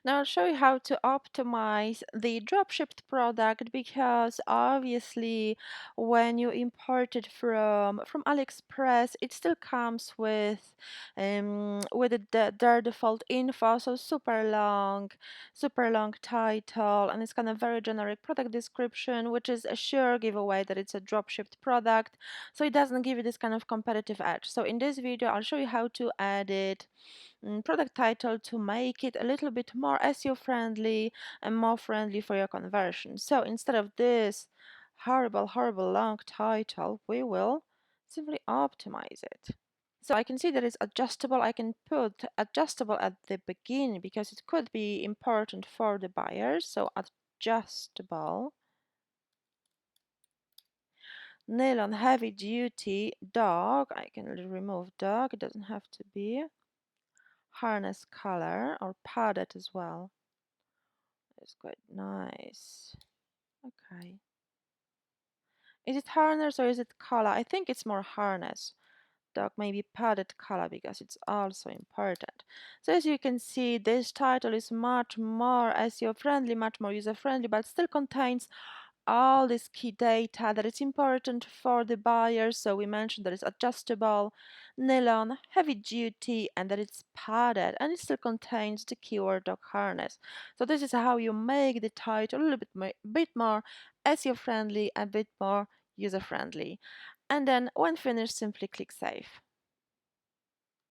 Now I'll show you how to optimize the dropshipped product, because obviously when you import it from AliExpress, it still comes with their default info, so super long title, and it's kind of very generic product description, which is a sure giveaway that it's a dropshipped product, so it doesn't give you this kind of competitive edge. So in this video I'll show you how to edit product title to make it a little bit more SEO friendly and more friendly for your conversion. So instead of this horrible long title, we will simply optimize it. So I can see that it's adjustable. I can put adjustable at the beginning because it could be important for the buyers. So adjustable, nylon heavy duty, dog. I can remove dog, it doesn't have to be. Harness color or padded as well. It's quite nice. Okay. Is it harness or is it color? I think it's more harness. Dog maybe padded color because it's also important. So as you can see, this title is much more SEO friendly, much more user friendly, but still contains all this key data that is important for the buyer. So we mentioned that it's adjustable, nylon, heavy duty, and that it's padded, and it still contains the keyword dog harness. So this is how you make the title a little bit more SEO friendly, a bit more user friendly. And then when finished, simply click save.